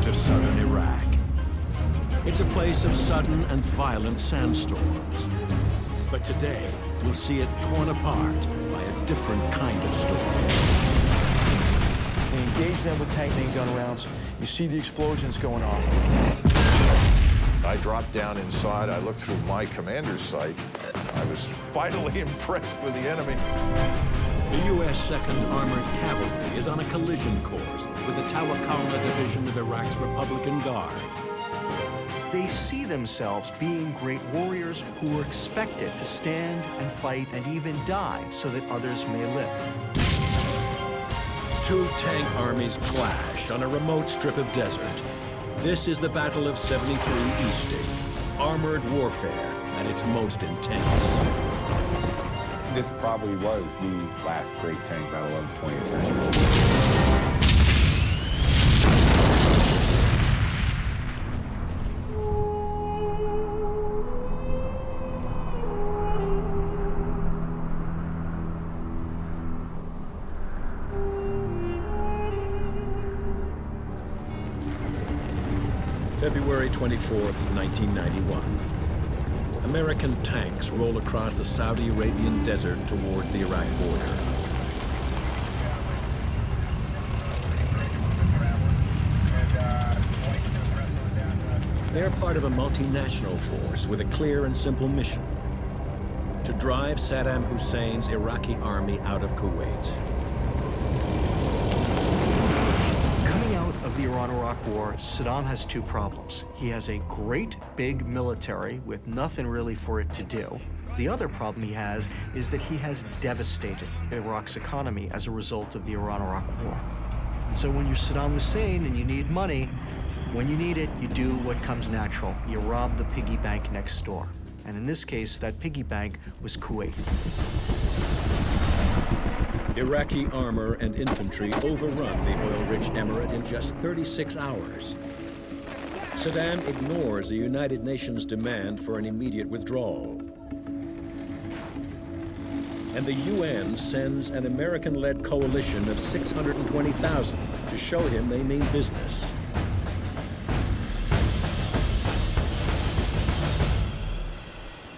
of southern Iraq. It's a place of sudden and violent sandstorms. But today, we'll see it torn apart by a different kind of storm. We engage them with tank main gun rounds. You see the explosions going off. I dropped down inside. I looked through my commander's sight. I was vitally impressed with the enemy. The U.S. 2nd Armored Cavalry is on a collision course with the Tawakalna Division of Iraq's Republican Guard. They see themselves being great warriors who are expected to stand and fight and even die so that others may live. Two tank armies clash on a remote strip of desert. This is the Battle of 73 Easting, armored warfare at its most intense. This probably was the last great tank battle of the 20th century. February 24th, 1991. American tanks roll across the Saudi Arabian desert toward the Iraq border. They're part of a multinational force with a clear and simple mission: to drive Saddam Hussein's Iraqi army out of Kuwait. Of the Iran-Iraq War, Saddam has two problems. He has a great big military with nothing really for it to do. The other problem he has is that he has devastated Iraq's economy as a result of the Iran-Iraq War. And so when you're Saddam Hussein and you need money, when you need it, you do what comes natural. You rob the piggy bank next door. And in this case, that piggy bank was Kuwait. Iraqi armor and infantry overrun the oil-rich emirate in just 36 hours. Saddam ignores the United Nations demand for an immediate withdrawal. And the UN sends an American-led coalition of 620,000 to show him they mean business.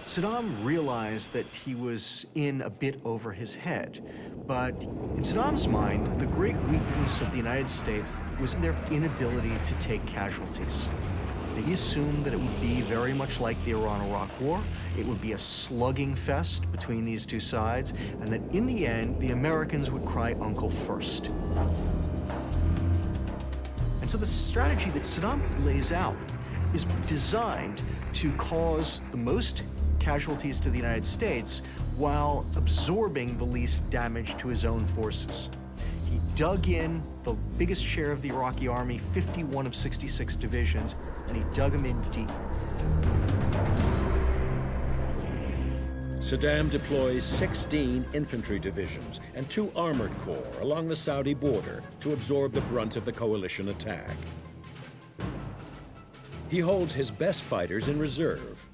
Saddam realized that he was in a bit over his head, but in Saddam's mind, the great weakness of the United States was their inability to take casualties. He assumed that it would be very much like the Iran-Iraq War. It would be a slugging fest between these two sides, and that in the end, the Americans would cry uncle first. And so the strategy that Saddam lays out is designed to cause the most casualties to the United States while absorbing the least damage to his own forces. He dug in the biggest share of the Iraqi army, 51 of 66 divisions, and he dug them in deep. Saddam deploys 16 infantry divisions and 2 armored corps along the Saudi border to absorb the brunt of the coalition attack. He holds his best fighters in reserve.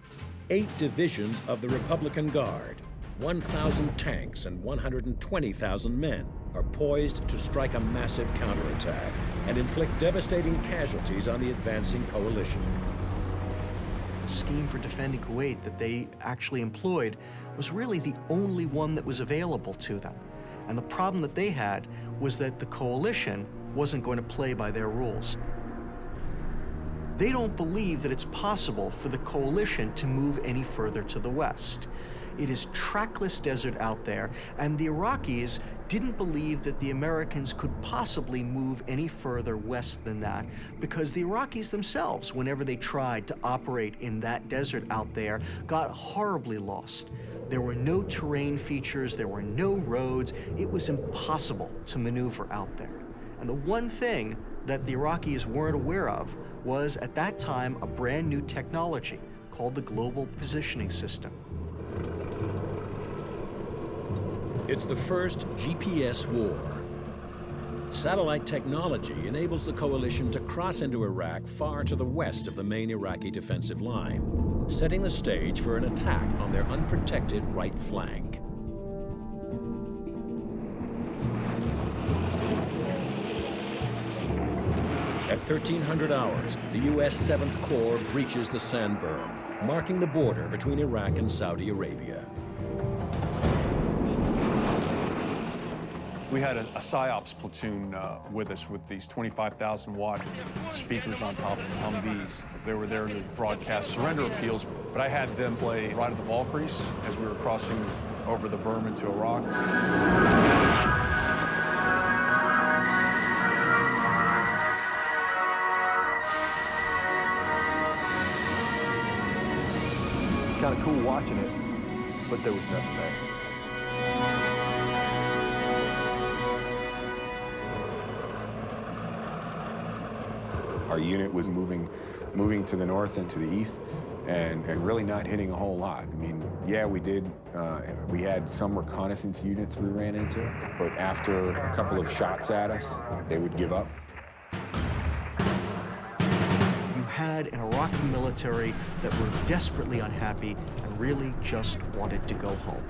8 divisions of the Republican Guard, 1,000 tanks and 120,000 men are poised to strike a massive counterattack and inflict devastating casualties on the advancing coalition. The scheme for defending Kuwait that they actually employed was really the only one that was available to them. And the problem that they had was that the coalition wasn't going to play by their rules. They don't believe that it's possible for the coalition to move any further to the west. It is trackless desert out there, and the Iraqis didn't believe that the Americans could possibly move any further west than that, because the Iraqis themselves, whenever they tried to operate in that desert out there, got horribly lost. There were no terrain features, there were no roads. It was impossible to maneuver out there. And the one thing that the Iraqis weren't aware of was, at that time, a brand new technology called the Global Positioning System. It's the first GPS war. Satellite technology enables the coalition to cross into Iraq far to the west of the main Iraqi defensive line, setting the stage for an attack on their unprotected right flank. At 1300 hours, the U.S. 7th Corps breaches the sand berm, marking the border between Iraq and Saudi Arabia. We had a PSYOPs platoon with us with these 25,000-watt speakers on top of Humvees. They were there to broadcast surrender appeals, but I had them play Ride of the Valkyries as we were crossing over the berm into Iraq. It's kind of cool watching it, but there was nothing there. Our unit was moving to the north and to the east, and really not hitting a whole lot. I mean, yeah, we did. We had some reconnaissance units we ran into, but after a couple of shots at us, they would give up. You had an Iraqi military that were desperately unhappy and really just wanted to go home.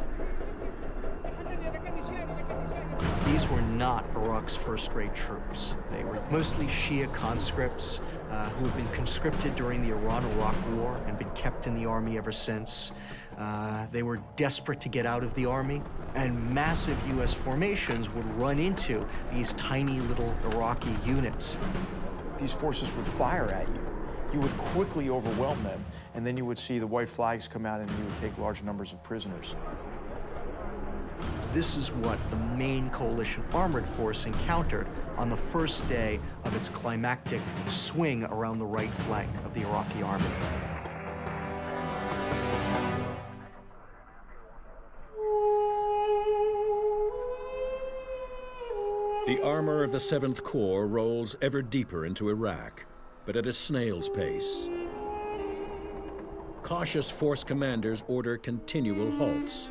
These were not Iraq's first-rate troops. They were mostly Shia conscripts who had been conscripted during the Iran-Iraq War and been kept in the army ever since. They were desperate to get out of the army, and massive U.S. formations would run into these tiny little Iraqi units. These forces would fire at you. You would quickly overwhelm them, and then you would see the white flags come out and you would take large numbers of prisoners. This is what the main coalition armored force encountered on the first day of its climactic swing around the right flank of the Iraqi army. The armor of the 7th Corps rolls ever deeper into Iraq, but at a snail's pace. Cautious force commanders order continual halts.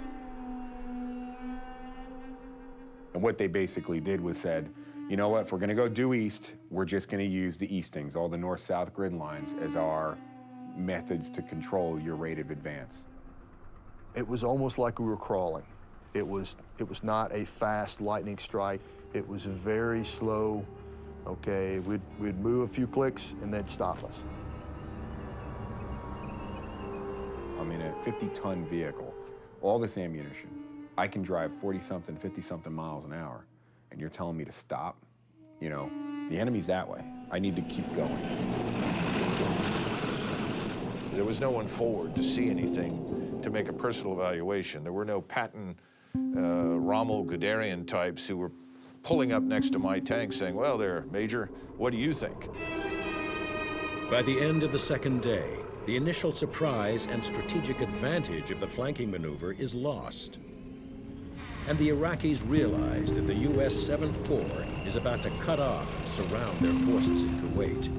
And what they basically did was said, you know what, if we're going to go due east, we're just going to use the eastings, all the north-south grid lines, as our methods to control your rate of advance. It was almost like we were crawling. It was not a fast lightning strike. It was very slow. Okay, we'd move a few clicks and they'd stop us. I mean, a 50-ton vehicle, all this ammunition. I can drive 40-something, 50-something miles an hour, and you're telling me to stop? You know, the enemy's that way. I need to keep going. There was no one forward to see anything, to make a personal evaluation. There were no Patton, Rommel, Guderian types who were pulling up next to my tank saying, well, there, Major, what do you think? By the end of the second day, the initial surprise and strategic advantage of the flanking maneuver is lost. And the Iraqis realize that the U.S. 7th Corps is about to cut off and surround their forces in Kuwait.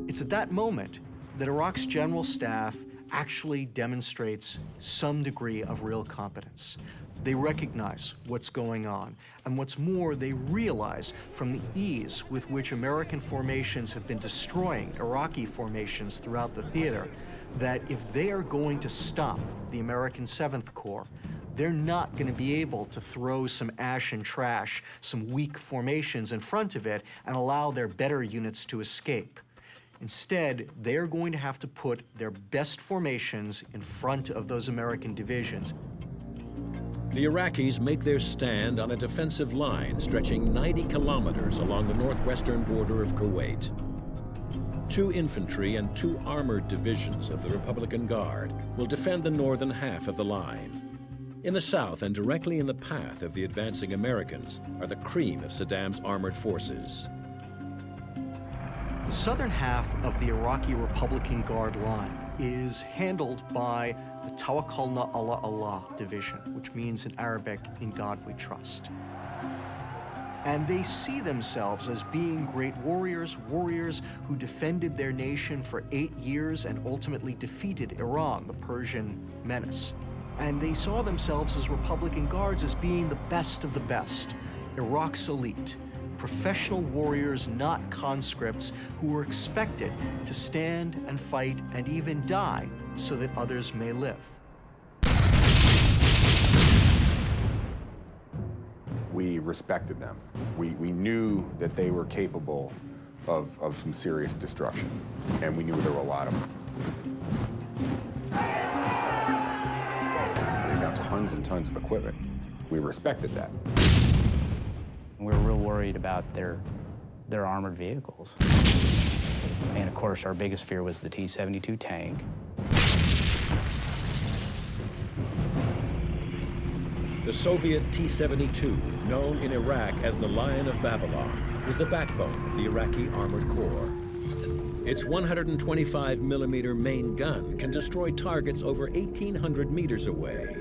It's at that moment that Iraq's general staff actually demonstrates some degree of real competence. They recognize what's going on, and what's more, they realize from the ease with which American formations have been destroying Iraqi formations throughout the theater that if they are going to stop the American 7th Corps, they're not going to be able to throw some ash and trash, some weak formations in front of it and allow their better units to escape. Instead, they're going to have to put their best formations in front of those American divisions. The Iraqis make their stand on a defensive line stretching 90 kilometers along the northwestern border of Kuwait. 2 infantry and 2 armored divisions of the Republican Guard will defend the northern half of the line. In the south and directly in the path of the advancing Americans are the cream of Saddam's armored forces. The southern half of the Iraqi Republican Guard line is handled by the Tawakkalna ala Allah division, which means in Arabic, in God we trust. And they see themselves as being great warriors who defended their nation for 8 years and ultimately defeated Iran, the Persian menace. And they saw themselves as Republican Guards as being the best of the best, Iraq's elite, professional warriors, not conscripts, who were expected to stand and fight and even die so that others may live. we respected them. We knew that they were capable of some serious destruction, and we knew there were a lot of them. They got tons and tons of equipment. We respected that. We were real worried about their armored vehicles. And of course, our biggest fear was the T-72 tank. The Soviet T-72, known in Iraq as the Lion of Babylon, is the backbone of the Iraqi Armored Corps. Its 125mm main gun can destroy targets over 1,800 meters away.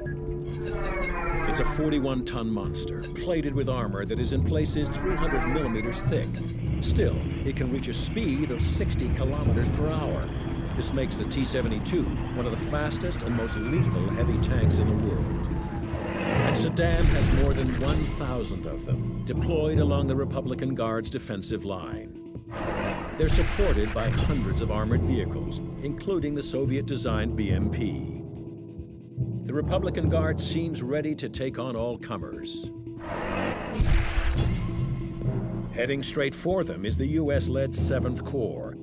It's a 41-ton monster, plated with armor that is in places 300mm thick. Still, it can reach a speed of 60 kilometers per hour. This makes the T-72 one of the fastest and most lethal heavy tanks in the world. And Saddam has more than 1,000 of them deployed along the Republican Guard's defensive line. They're supported by hundreds of armored vehicles, including the Soviet-designed BMP. The Republican Guard seems ready to take on all comers. Heading straight for them is the US-led 7th Corps,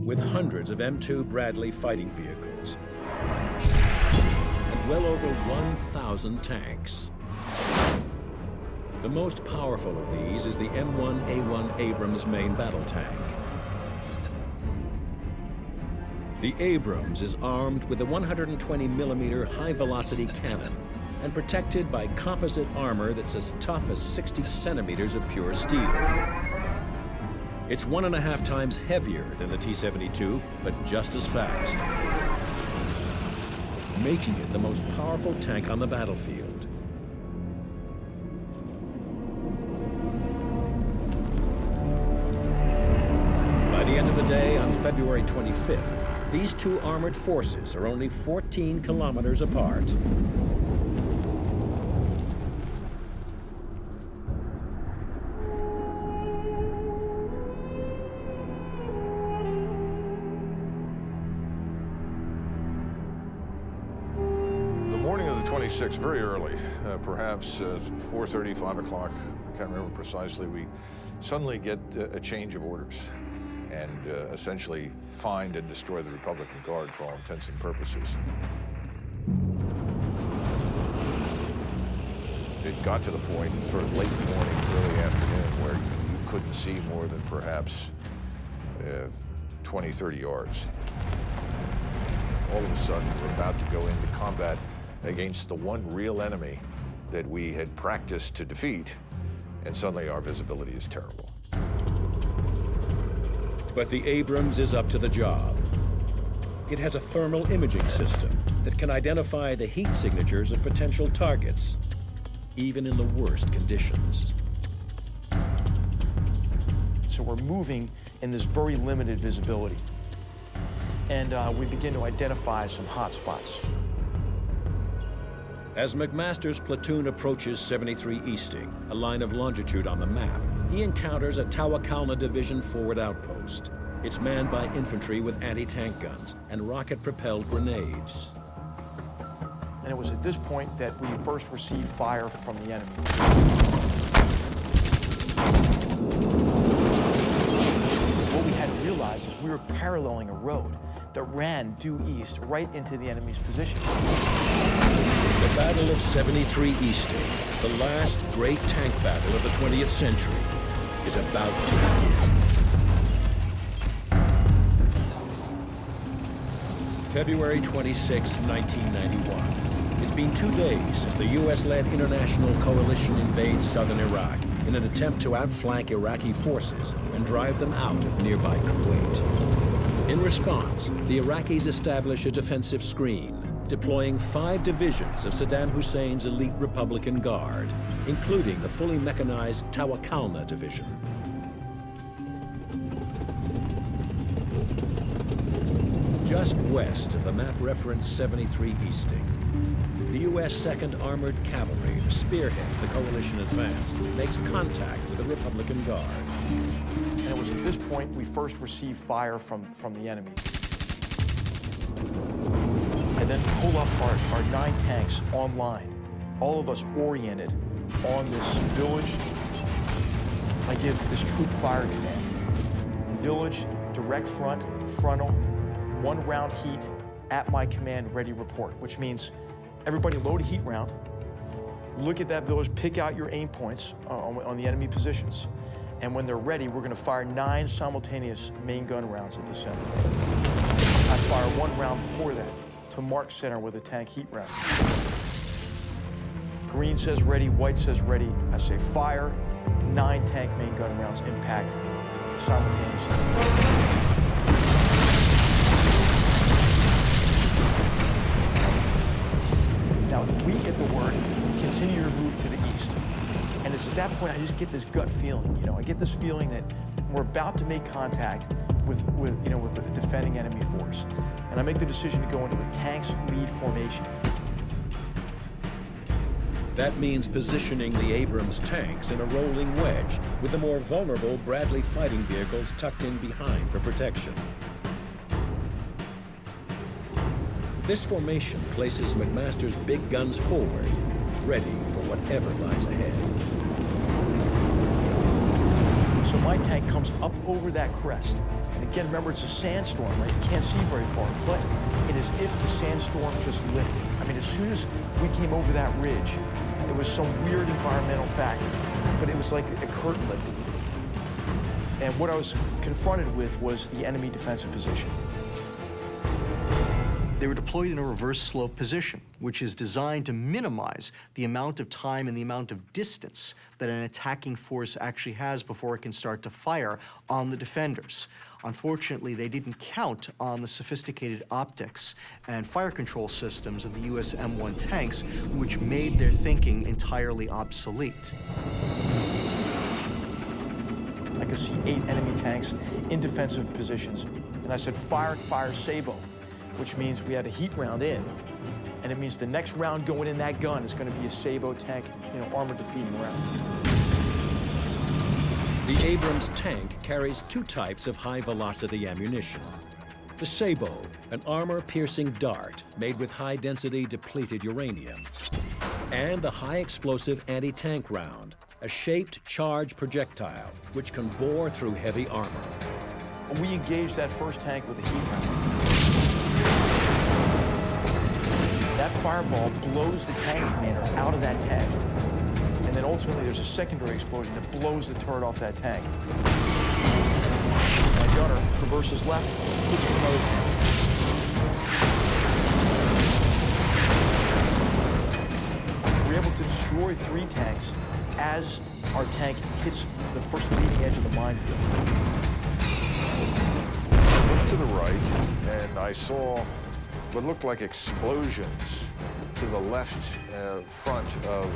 with hundreds of M2 Bradley fighting vehicles and well over 1,000 tanks. The most powerful of these is the M1A1 Abrams main battle tank. The Abrams is armed with a 120mm high-velocity cannon and protected by composite armor that's as tough as 60 centimeters of pure steel. It's 1.5 times heavier than the T-72, but just as fast, making it the most powerful tank on the battlefield. By the end of the day, on February 25th, these two armored forces are only 14 kilometers apart. The morning of the 26th, very early, perhaps 4:30, 5 o'clock, I can't remember precisely, we suddenly get a change of orders and essentially find and destroy the Republican Guard for all intents and purposes. It got to the point, sort of late morning, early afternoon, where you couldn't see more than perhaps 20, 30 yards. All of a sudden, we're about to go into combat against the one real enemy that we had practiced to defeat, and suddenly our visibility is terrible. But the Abrams is up to the job. It has a thermal imaging system that can identify the heat signatures of potential targets, even in the worst conditions. So we're moving in this very limited visibility. And we begin to identify some hot spots. As McMaster's platoon approaches 73 Easting, a line of longitude on the map, he encounters a Tawakalna Division forward outpost. It's manned by infantry with anti-tank guns and rocket-propelled grenades. And it was at this point that we first received fire from the enemy. What we had to realize is we were paralleling a road that ran due east right into the enemy's position. The Battle of 73 Easting, the last great tank battle of the 20th century, is about to begin. February 26, 1991. It's been 2 days since the US-led international coalition invades southern Iraq in an attempt to outflank Iraqi forces and drive them out of nearby Kuwait. In response, the Iraqis establish a defensive screen, deploying 5 divisions of Saddam Hussein's elite Republican Guard, including the fully mechanized Tawakalna Division. Just west of the map referenced 73 Easting, the U.S. 2nd Armored Cavalry, the spearhead of the coalition advance, makes contact with the Republican Guard. And it was at this point we first received fire from the enemy. I then pull up our 9 tanks online, all of us oriented on this village, I give this troop fire command. Village, direct front, frontal, 1 round heat, at my command, ready report, which means everybody load a heat round, look at that village, pick out your aim points on the enemy positions, and when they're ready, we're gonna fire 9 simultaneous main gun rounds at the center. I fire 1 round before that to mark center with a tank heat round. Green says ready, white says ready. I say fire, 9 tank main gun rounds impact simultaneously. Now, we get the word, continue your move to the east. And it's at that point I just get this gut feeling, you know, I get this feeling that we're about to make contact with a defending enemy force. And I make the decision to go into a tanks lead formation. That means positioning the Abrams tanks in a rolling wedge with the more vulnerable Bradley fighting vehicles tucked in behind for protection. This formation places McMaster's big guns forward, ready for whatever lies ahead. So my tank comes up over that crest. And again, remember, it's a sandstorm, right? You can't see very far, but it is if the sandstorm just lifted. I mean, as soon as we came over that ridge, it was some weird environmental factor, but it was like a curtain lifted. And what I was confronted with was the enemy defensive position. They were deployed in a reverse slope position, which is designed to minimize the amount of time and the amount of distance that an attacking force actually has before it can start to fire on the defenders. Unfortunately, they didn't count on the sophisticated optics and fire control systems of the US M1 tanks, which made their thinking entirely obsolete. I could see 8 enemy tanks in defensive positions, and I said, fire Sabo, which means we had a heat round in, and it means the next round going in that gun is going to be a Sabo tank, armor defeating round. The Abrams tank carries 2 types of high-velocity ammunition. The Sabo, an armor-piercing dart made with high-density depleted uranium, and the high-explosive anti-tank round, a shaped charge projectile which can bore through heavy armor. We engaged that first tank with a heat round. That fireball blows the tank commander out of that tank. And then ultimately there's a secondary explosion that blows the turret off that tank. My gunner traverses left, hits another tank. We're able to destroy 3 tanks as our tank hits the first leading edge of the minefield. I looked to the right, and I saw what looked like explosions to the left front of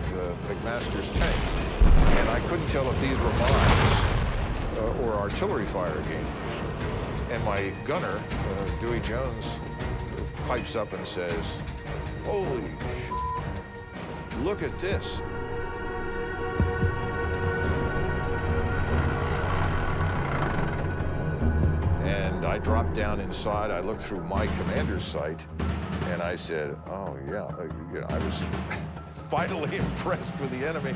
McMaster's tank. And I couldn't tell if these were mines or artillery fire again. And my gunner, Dewey Jones, pipes up and says, "Holy shit, look at this." And I dropped down inside. I looked through my commander's sight, and I said, "Oh yeah," I was finally impressed with the enemy.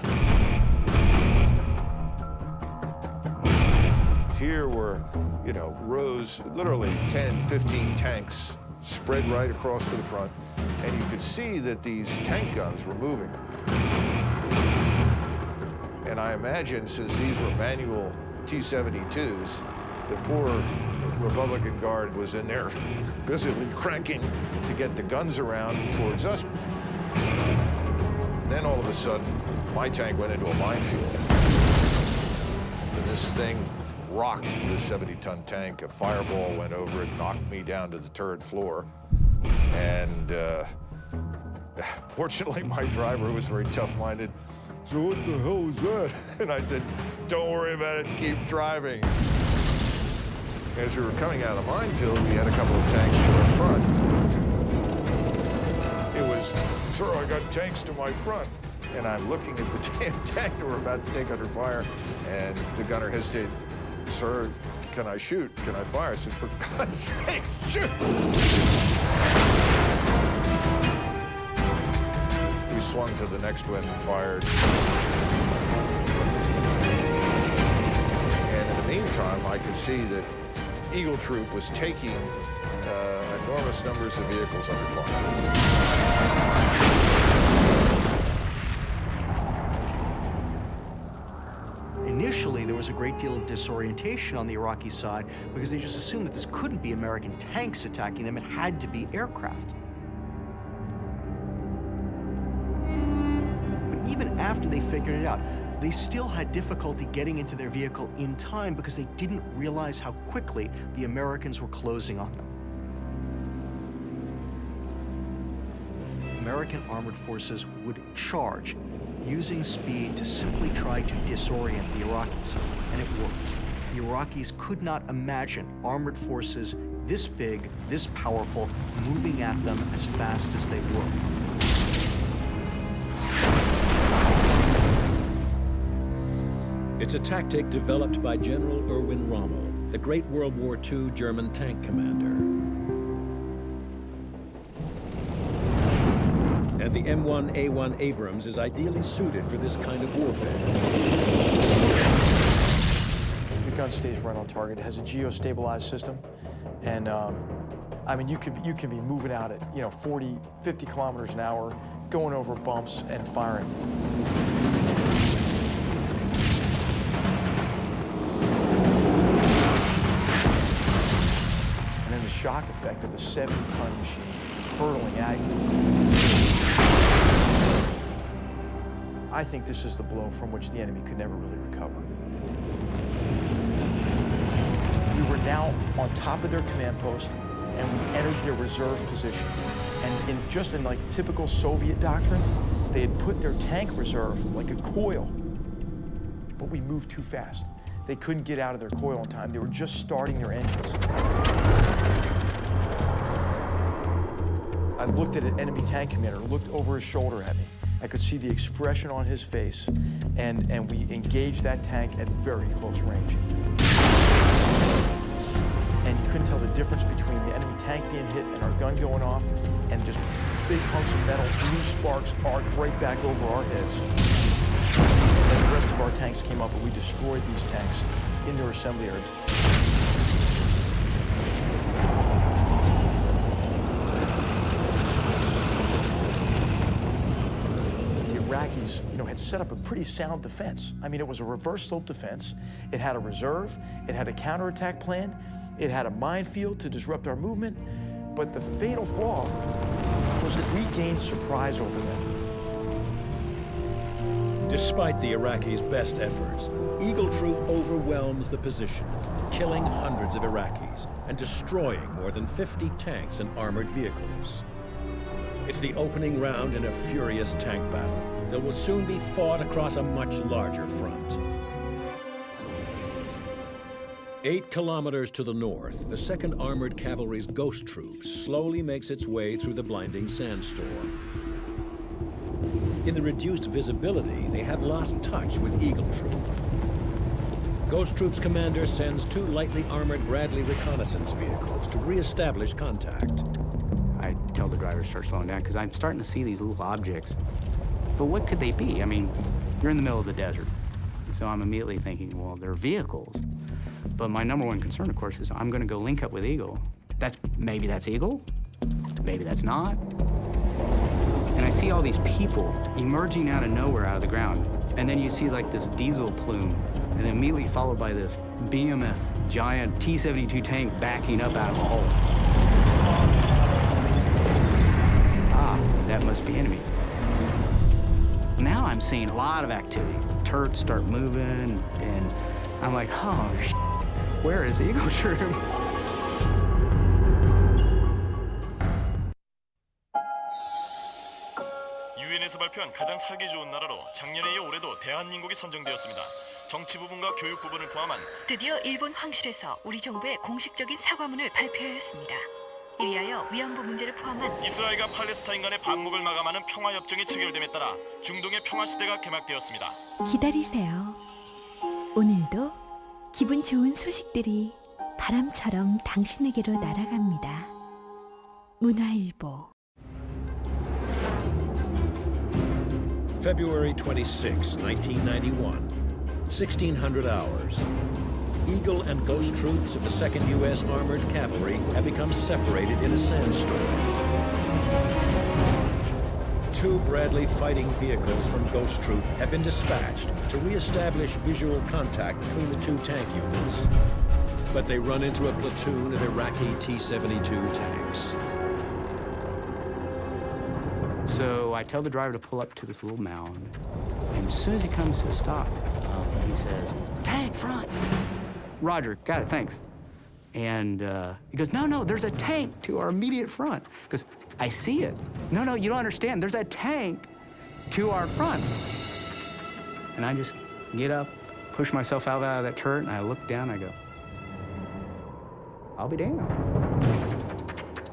Here were, rows, literally 10, 15 tanks spread right across to the front, and you could see that these tank guns were moving. And I imagine, since these were manual T-72s, the poor Republican Guard was in there busily cranking to get the guns around towards us. And then all of a sudden, my tank went into a minefield. And this thing rocked the 70-ton tank. A fireball went over it, knocked me down to the turret floor. And fortunately, my driver was very tough-minded. "So what the hell was that?" And I said, "Don't worry about it, keep driving." As we were coming out of the minefield, we had a couple of tanks to our front. It was, "Sir, I got tanks to my front." And I'm looking at the damn tank that we're about to take under fire, and the gunner hesitated. "Sir, can I shoot? Can I fire?" I said, "For God's sake, shoot!" We swung to the next one and fired. And in the meantime, I could see that Eagle Troop was taking enormous numbers of vehicles under fire. Initially, there was a great deal of disorientation on the Iraqi side because they just assumed that this couldn't be American tanks attacking them. It had to be aircraft. But even after they figured it out, they still had difficulty getting into their vehicle in time because they didn't realize how quickly the Americans were closing on them. American armored forces would charge, using speed to simply try to disorient the Iraqis, and it worked. The Iraqis could not imagine armored forces this big, this powerful, moving at them as fast as they were. It's a tactic developed by General Erwin Rommel, the great World War II German tank commander. And the M1 A1 Abrams is ideally suited for this kind of warfare. The gun stays right on target. It has a geo-stabilized system, and I mean, you can be moving out at 40, 50 kilometers an hour, going over bumps and firing. And then the shock effect of a 70-ton machine hurtling at you. I think this is the blow from which the enemy could never really recover. We were now on top of their command post, and we entered their reserve position. And just in like typical Soviet doctrine, they had put their tank reserve like a coil, but we moved too fast. They couldn't get out of their coil in time. They were just starting their engines. I looked at an enemy tank commander, looked over his shoulder at me. I could see the expression on his face, and we engaged that tank at very close range. And you couldn't tell the difference between the enemy tank being hit and our gun going off, and just big hunks of metal, blue sparks arced right back over our heads. And the rest of our tanks came up, and we destroyed these tanks in their assembly area. Iraqis, had set up a pretty sound defense. I mean, it was a reverse slope defense. It had a reserve. It had a counterattack plan. It had a minefield to disrupt our movement. But the fatal flaw was that we gained surprise over them. Despite the Iraqis' best efforts, Eagle Troop overwhelms the position, killing hundreds of Iraqis and destroying more than 50 tanks and armored vehicles. It's the opening round in a furious tank battle that will soon be fought across a much larger front. 8 kilometers to the north, the 2nd Armored Cavalry's Ghost Troop slowly makes its way through the blinding sandstorm. In the reduced visibility, they have lost touch with Eagle Troop. Ghost Troop's commander sends 2 lightly armored Bradley reconnaissance vehicles to re-establish contact. I tell the driver to start slowing down because I'm starting to see these little objects. But what could they be? I mean, you're in the middle of the desert. So I'm immediately thinking, well, they're vehicles. But my number one concern, of course, is I'm going to go link up with Eagle. Maybe that's Eagle, maybe that's not. And I see all these people emerging out of nowhere, out of the ground. And then you see like this diesel plume, and then immediately followed by this BMF giant T-72 tank backing up out of a hole. That must be enemy. Now I'm seeing a lot of activity. Turrets start moving, and I'm like, oh, where is Eagle Troop? 유엔에서 발표한 가장 살기 좋은 나라로 작년에 이어 올해도 대한민국이 선정되었습니다. 정치 부분과 교육 부분을 포함한 드디어 일본 황실에서 우리 정부의 공식적인 사과문을 발표하였습니다. 이리하여 위안부 문제를 포함한 이스라엘과 팔레스타인 간의 반목을 마감하는 평화협정이 체결됨에 따라 중동의 평화시대가 개막되었습니다. 기다리세요. 오늘도 기분 좋은 소식들이 바람처럼 당신에게로 날아갑니다. 문화일보 February 26, 1991, 1600 hours. Eagle and Ghost troops of the 2nd U.S. Armored Cavalry have become separated in a sandstorm. 2 Bradley fighting vehicles from Ghost Troop have been dispatched to re-establish visual contact between the 2 tank units. But they run into a platoon of Iraqi T-72 tanks. So I tell the driver to pull up to this little mound, and as soon as he comes to a stop, he says, "Tank front." Roger, got it, thanks. And he goes, no, there's a tank to our immediate front. He goes, I see it. No, you don't understand. There's a tank to our front. And I just get up, push myself out of that turret, and I look down, and I go, I'll be damned.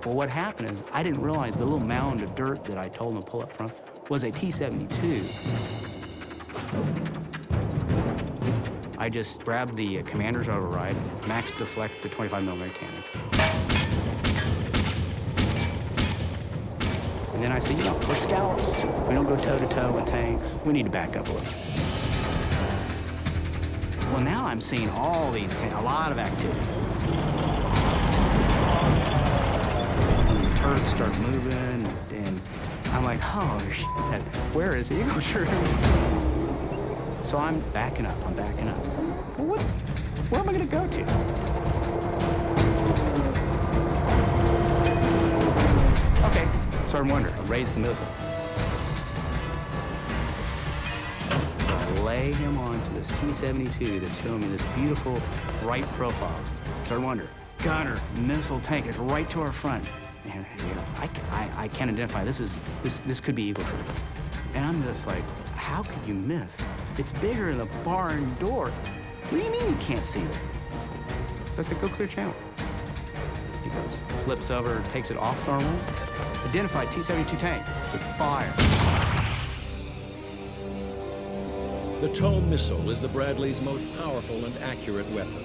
Well, what happened is I didn't realize the little mound of dirt that I told him to pull up front was a T-72. I just grabbed the commander's override, max deflect the 25mm cannon. And then I said, we're scouts. We don't go toe-to-toe with tanks. We need to back up a little. Well, now I'm seeing all these tanks, a lot of activity. And the turrets start moving, and I'm like, oh, shit, where is Eagle Troop? So I'm backing up. Well, where am I going to go to? Okay, Sergeant Wonder, raise the missile. So I lay him onto this T-72 that's showing me this beautiful right profile. Sergeant Wonder, gunner, missile tank is right to our front. And I can't identify. This could be Eagle Troop. And I'm just like, how could you miss? It's bigger than the barn door. What do you mean you can't see this? So I said, go clear channel. He goes, flips over, takes it off thermals. Identified T-72 tank. I said, fire. The TOW missile is the Bradley's most powerful and accurate weapon.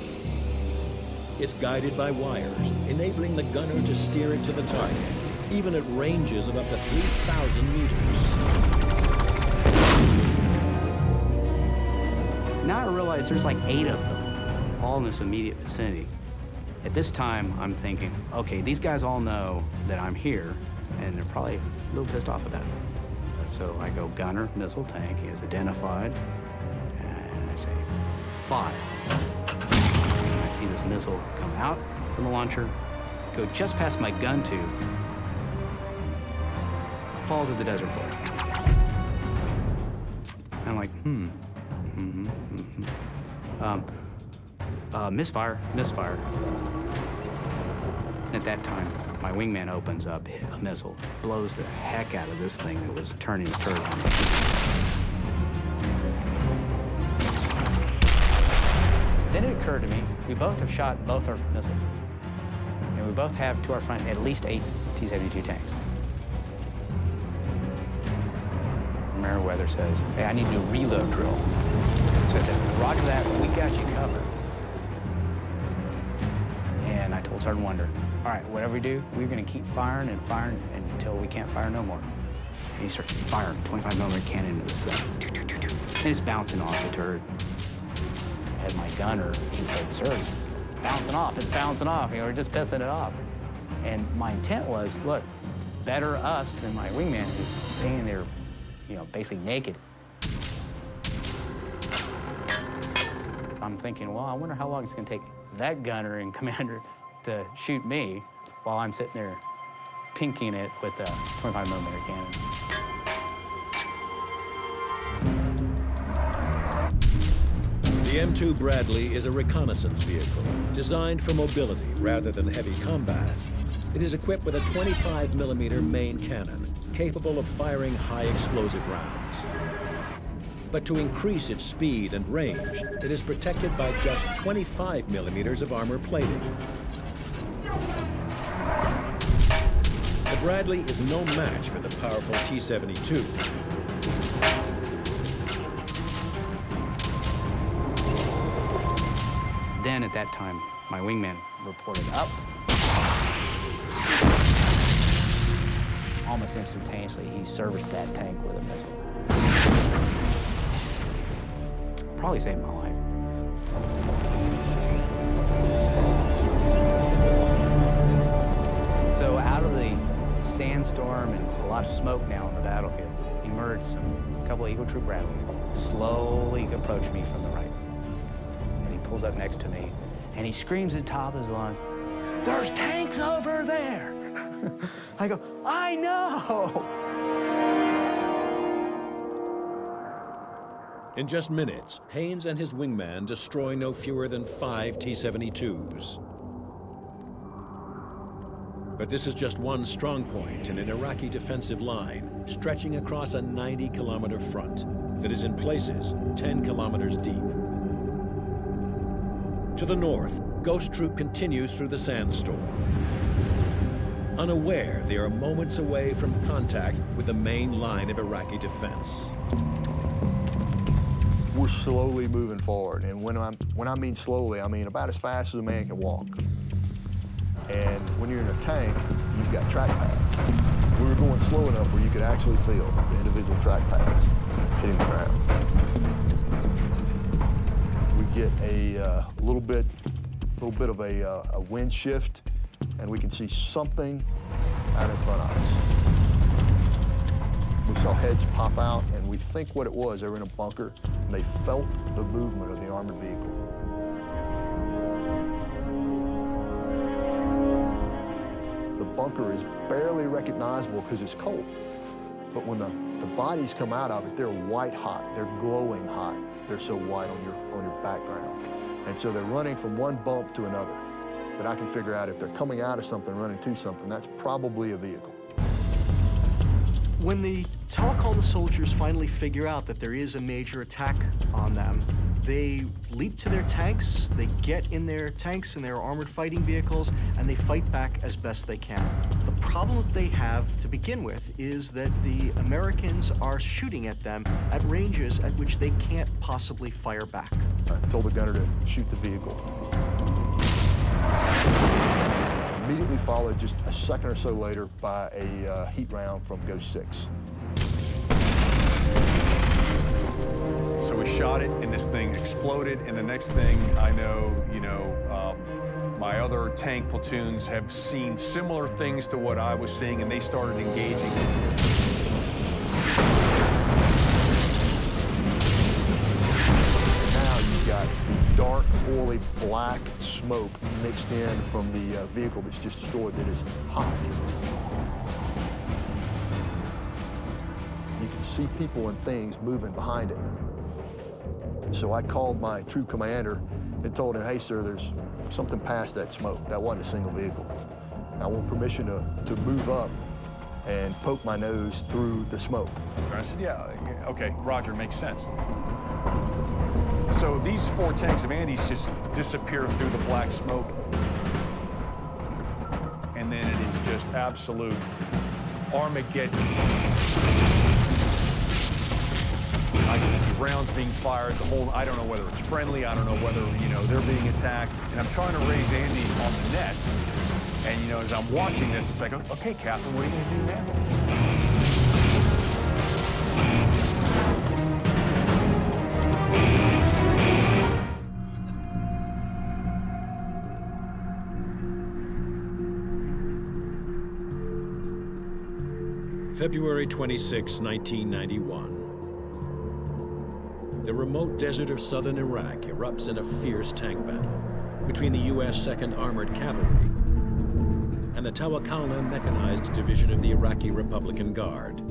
It's guided by wires, enabling the gunner to steer it to the target, even at ranges of up to 3,000 meters. Now I realize there's like 8 of them, all in this immediate vicinity. At this time, I'm thinking, okay, these guys all know that I'm here, and they're probably a little pissed off about it. So I go gunner, missile tank, he is identified, and I say, fire. I see this missile come out from the launcher, go just past my gun tube, fall to the desert floor. And I'm like, misfire. And at that time, my wingman opens up a missile, blows the heck out of this thing that was turning the turret on me. Then it occurred to me, we both have shot both our missiles. And we both have to our front at least 8 T-72 tanks. Meriwether says, hey, I need to do a reload drill. So I said, roger that, we got you covered. And I told Sergeant Wonder, all right, whatever we do, we're gonna keep firing and firing until we can't fire no more. And he starts firing 25mm cannon into this thing. And it's bouncing off the turret. And my gunner, he said, sir, it's bouncing off, we're just pissing it off. And my intent was, look, better us than my wingman who's standing there, basically naked. I'm thinking, well, I wonder how long it's gonna take that gunner and commander to shoot me while I'm sitting there pinking it with a 25mm cannon. The M2 Bradley is a reconnaissance vehicle designed for mobility rather than heavy combat. It is equipped with a 25mm main cannon capable of firing high explosive rounds. But to increase its speed and range, it is protected by just 25mm of armor plating. The Bradley is no match for the powerful T-72. Then at that time, my wingman reported up. Almost instantaneously, he serviced that tank with a missile. probably saved my life. So out of the sandstorm and a lot of smoke now on the battlefield emerged a couple of Eagle Troop Bradleys, slowly approach me from the right. And he pulls up next to me, and he screams at the top of his lungs, "There's tanks over there!" I go, "I know!" In just minutes, Haynes and his wingman destroy no fewer than 5 T-72s. But this is just one strong point in an Iraqi defensive line stretching across a 90-kilometer front that is in places 10 kilometers deep. To the north, Ghost Troop continues through the sandstorm. Unaware they are moments away from contact with the main line of Iraqi defense. We're slowly moving forward, and when I mean slowly, I mean about as fast as a man can walk. And when you're in a tank, you've got track pads. We were going slow enough where you could actually feel the individual track pads hitting the ground. We get a little bit of a wind shift, and we can see something out in front of us. We saw heads pop out, and we think what it was, they were in a bunker, and they felt the movement of the armored vehicle. The bunker is barely recognizable because it's cold. But when the bodies come out of it, they're white hot, they're glowing hot. They're so white on your background. And so they're running from one bump to another. But I can figure out if they're coming out of something, running to something, that's probably a vehicle. When the Tawakona soldiers finally figure out that there is a major attack on them, they leap to their tanks, they get in their tanks and their armored fighting vehicles, and they fight back as best they can. The problem that they have to begin with is that the Americans are shooting at them at ranges at which they can't possibly fire back. I told the gunner to shoot the vehicle. Immediately followed just a second or so later by a heat round from Ghost 6. So we shot it, and this thing exploded, and the next thing I know, my other tank platoons have seen similar things to what I was seeing, and they started engaging. Now you've got the dark, oily, black smoke mixed in from the vehicle that's just destroyed that is hot. You can see people and things moving behind it. So I called my troop commander and told him, "Hey, sir, there's something past that smoke. That wasn't a single vehicle. I want permission to move up and poke my nose through the smoke." I said, yeah, okay, Roger, makes sense. So these 4 tanks of Andy's just disappear through the black smoke. And then it is just absolute Armageddon. I can see rounds being fired, I don't know whether it's friendly, I don't know whether, they're being attacked. And I'm trying to raise Andy on the net. And, as I'm watching this, it's like, okay, Captain, what are you going to do now? February 26, 1991. The remote desert of southern Iraq erupts in a fierce tank battle between the U.S. 2nd Armored Cavalry and the Tawakona Mechanized Division of the Iraqi Republican Guard.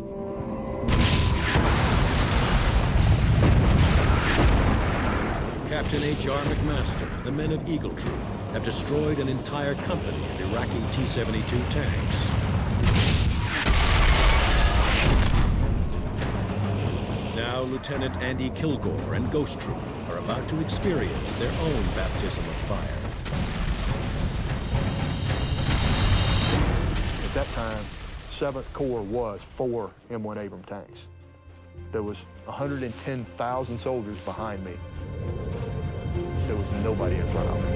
Captain H.R. McMaster and the men of Eagle Troop have destroyed an entire company of Iraqi T-72 tanks. Now Lieutenant Andy Kilgore and Ghost Troop are about to experience their own baptism of fire. At that time, 7th Corps was 4 M1 Abrams tanks. There was 110,000 soldiers behind me. There was nobody in front of me.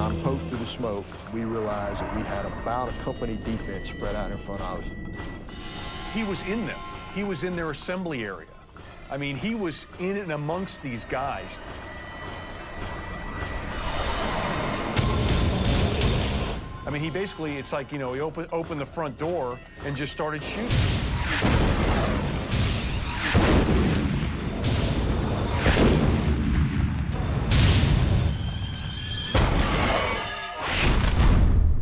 I'm poked through the smoke. We realized that we had about a company defense spread out in front of us. He was in them. He was in their assembly area. I mean, he was in and amongst these guys. I mean, he basically, it's like, you know, he opened the front door and just started shooting.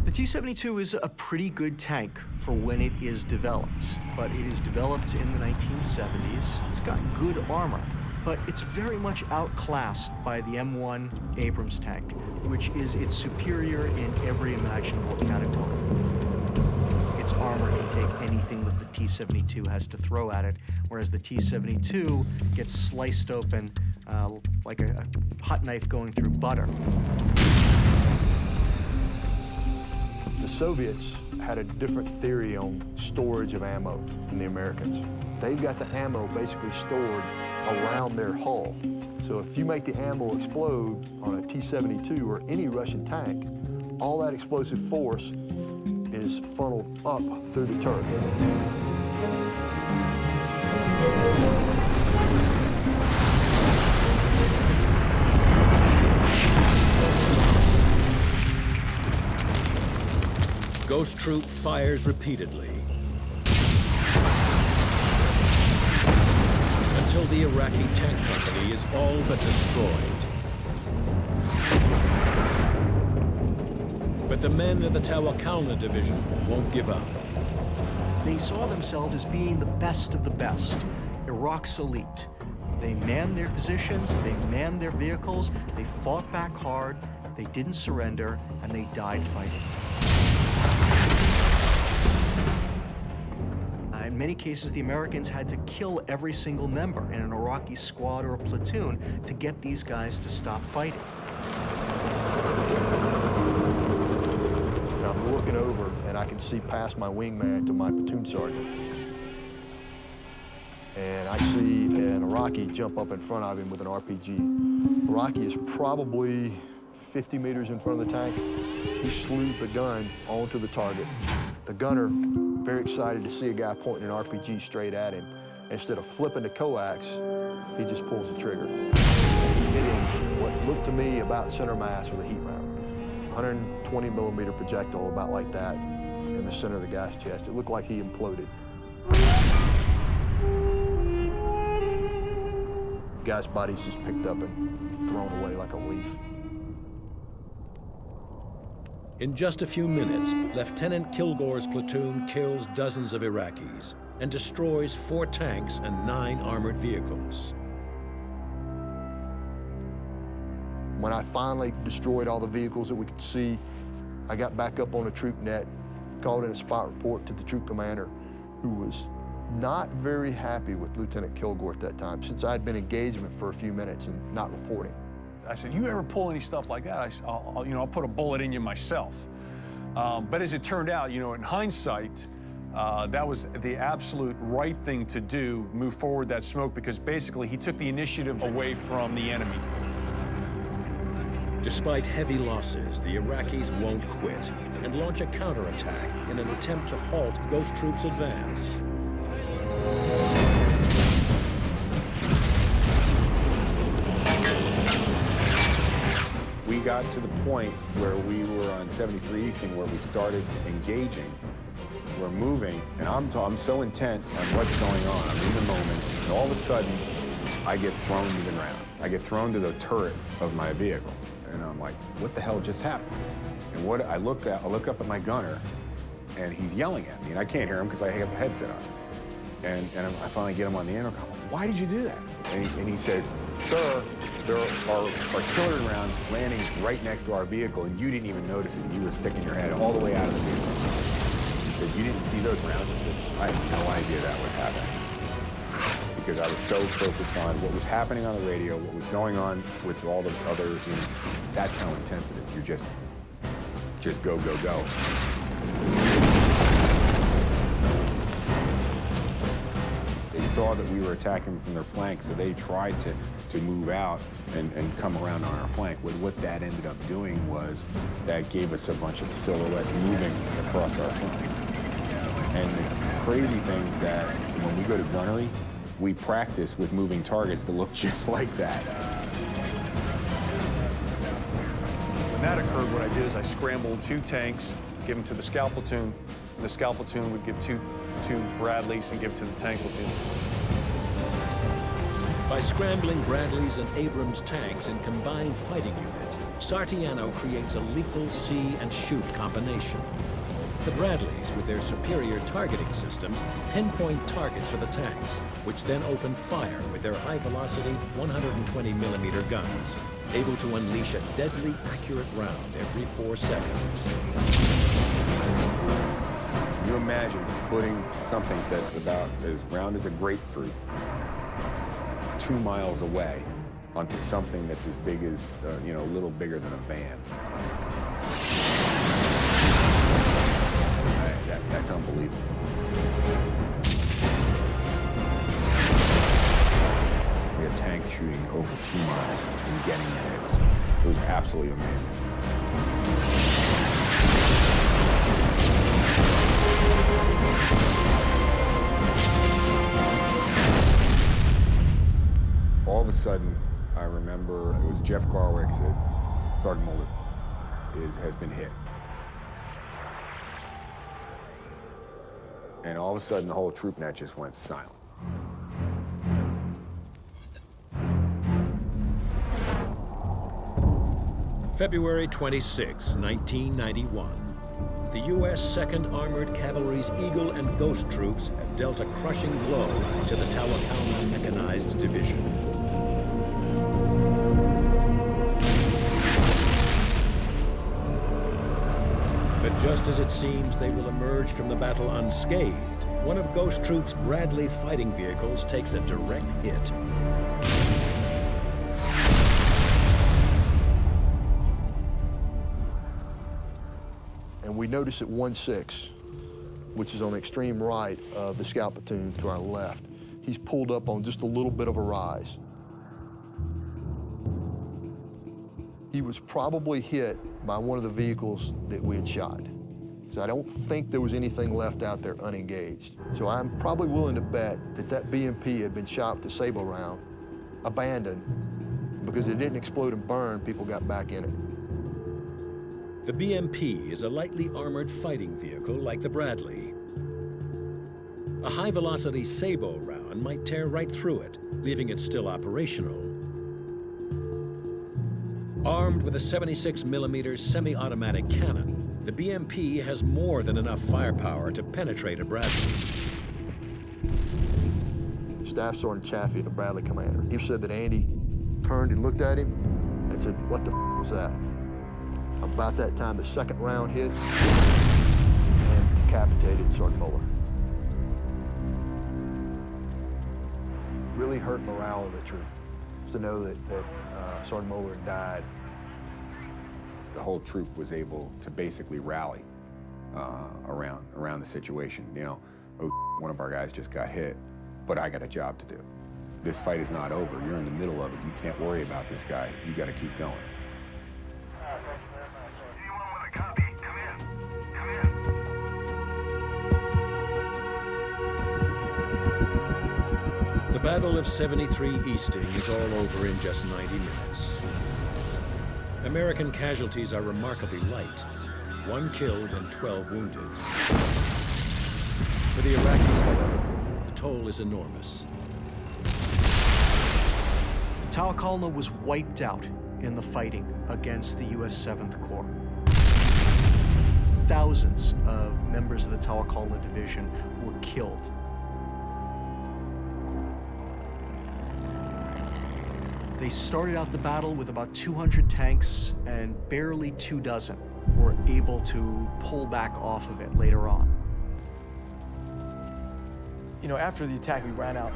The T-72 is a pretty good tank for when it is developed, but it is developed in the 1970s. It's got good armor, but it's very much outclassed by the M1 Abrams tank, which is its superior in every imaginable category. Its armor can take anything that the T-72 has to throw at it, whereas the T-72 gets sliced open like a hot knife going through butter. The Soviets had a different theory on storage of ammo than the Americans. They've got the ammo basically stored around their hull. So if you make the ammo explode on a T-72 or any Russian tank, all that explosive force is funneled up through the turret. Ghost Troop fires repeatedly until the Iraqi tank company is all but destroyed. But the men of the Tawakalna division won't give up. They saw themselves as being the best of the best, Iraq's elite. They manned their positions, they manned their vehicles, they fought back hard, they didn't surrender, and they died fighting. In many cases, the Americans had to kill every single member in an Iraqi squad or a platoon to get these guys to stop fighting. And I'm looking over, and I can see past my wingman to my platoon sergeant. And I see an Iraqi jump up in front of him with an RPG. Iraqi is probably 50 meters in front of the tank. He slewed the gun onto the target. The gunner, very excited to see a guy pointing an RPG straight at him. Instead of flipping the coax, he just pulls the trigger. And he hit him what looked to me about center mass with a heat round. 120 millimeter projectile, about like that, in the center of the guy's chest. It looked like he imploded. The guy's body's just picked up and thrown away like a leaf. In just a few minutes, Lieutenant Kilgore's platoon kills dozens of Iraqis and destroys 4 tanks and 9 armored vehicles. When I finally destroyed all the vehicles that we could see, I got back up on the troop net, called in a spot report to the troop commander, who was not very happy with Lieutenant Kilgore at that time, since I had been engaged for a few minutes and not reporting. I said, you ever pull any stuff like that? I'll put a bullet in you myself. But as it turned out, you know, in hindsight, that was the absolute right thing to do, move forward that smoke, because basically he took the initiative away from the enemy. Despite heavy losses, the Iraqis won't quit and launch a counterattack in an attempt to halt Ghost Troop's advance. We got to the point where we were on 73 Easting, where we started engaging. We're moving, and I'm so intent on what's going on. I'm in the moment, and all of a sudden, I get thrown to the ground. I get thrown to the turret of my vehicle, and I'm like, what the hell just happened? And what I look up at my gunner, and he's yelling at me, and I can't hear him because I have the headset on. And I finally get him on the intercom. Why did you do that? And he says, sir, there are artillery rounds landing right next to our vehicle, and you didn't even notice it. You were sticking your head all the way out of the vehicle. He said, you didn't see those rounds? I said, I had no idea that was happening. Because I was so focused on what was happening on the radio, what was going on with all the other units. That's how intense it is. You're just go, go, go. They saw that we were attacking from their flank, so they tried to move out and come around on our flank. What that ended up doing was that gave us a bunch of silhouettes moving across our flank. And the crazy thing is that when we go to gunnery, we practice with moving targets to look just like that. When that occurred, what I did is I scrambled 2 tanks, give them to the scout platoon, and the scout platoon would give two Bradleys and give it to the tank platoon. By scrambling Bradleys and Abrams tanks in combined fighting units, Sartiano creates a lethal see and shoot combination. The Bradleys, with their superior targeting systems, pinpoint targets for the tanks, which then open fire with their high-velocity 120mm guns, able to unleash a deadly accurate round every 4 seconds. You imagine putting something that's about as round as a grapefruit 2 miles away onto something that's as big as, you know, a little bigger than a van. That's unbelievable. We had tanks shooting over 2 miles and getting the hits. It was absolutely amazing. All of a sudden, I remember it was Jeff Garwick said, Sergeant Mulder has been hit. And all of a sudden, the whole troop net just went silent. February 26, 1991. The U.S. 2nd Armored Cavalry's Eagle and Ghost troops have dealt a crushing blow to the Tawakkalna Mechanized Division. But just as it seems they will emerge from the battle unscathed, one of Ghost Troop's Bradley fighting vehicles takes a direct hit. And we notice at 1-6, which is on the extreme right of the scout platoon to our left, he's pulled up on just a little bit of a rise. He was probably hit by one of the vehicles that we had shot. So I don't think there was anything left out there unengaged. So I'm probably willing to bet that that BMP had been shot with a sabot round, abandoned, because it didn't explode and burn, people got back in it. The BMP is a lightly armored fighting vehicle like the Bradley. A high-velocity sabot round might tear right through it, leaving it still operational. Armed with a 76mm semi-automatic cannon, the BMP has more than enough firepower to penetrate a Bradley. Staff Sergeant Chaffee, the Bradley commander, he said that Andy turned and looked at him and said, "What the f was that?" About that time, the second round hit and decapitated Sergeant Muller. Really hurt morale of the troop to know that Sergeant Muller had died. The whole troop was able to basically rally around the situation. You know, oh, one of our guys just got hit, but I got a job to do. This fight is not over. You're in the middle of it. You can't worry about this guy. You got to keep going. The Battle of 73 Easting is all over in just 90 minutes. American casualties are remarkably light, 1 killed and 12 wounded. For the Iraqis, however, the toll is enormous. The Tawakkalna was wiped out in the fighting against the U.S. 7th Corps. Thousands of members of the Tawakkalna Division were killed. They started out the battle with about 200 tanks, and barely 24 were able to pull back off of it later on. You know, after the attack, we ran out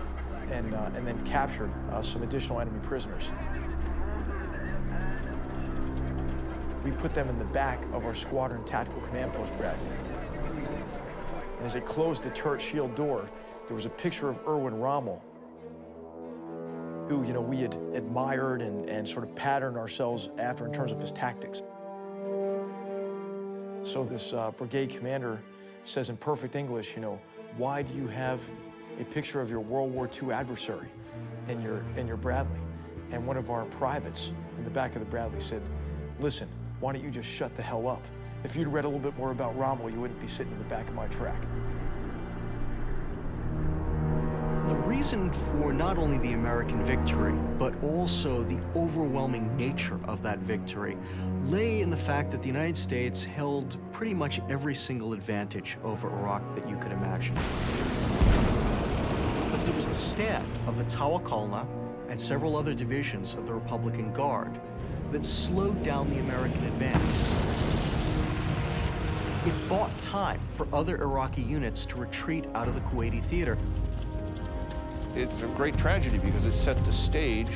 and then captured some additional enemy prisoners. We put them in the back of our squadron tactical command post, Bradley. And as they closed the turret shield door, there was a picture of E01 Rommel, who, you know, we had admired and sort of patterned ourselves after in terms of his tactics. So this brigade commander says in perfect English, you know, why do you have a picture of your World War II adversary in your Bradley? And one of our privates in the back of the Bradley said, listen, why don't you just shut the hell up? If you'd read a little bit more about Rommel, you wouldn't be sitting in the back of my track. The reason for not only the American victory, but also the overwhelming nature of that victory lay in the fact that the United States held pretty much every single advantage over Iraq that you could imagine. But it was the stand of the Tawakalna and several other divisions of the Republican Guard that slowed down the American advance. It bought time for other Iraqi units to retreat out of the Kuwaiti theater. It's a great tragedy because it set the stage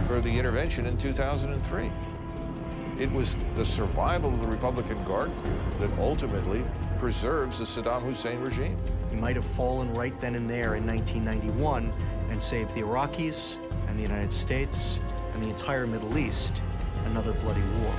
for the intervention in 2003. It was the survival of the Republican Guard Corps that ultimately preserves the Saddam Hussein regime. He might have fallen right then and there in 1991 and saved the Iraqis and the United States and the entire Middle East another bloody war.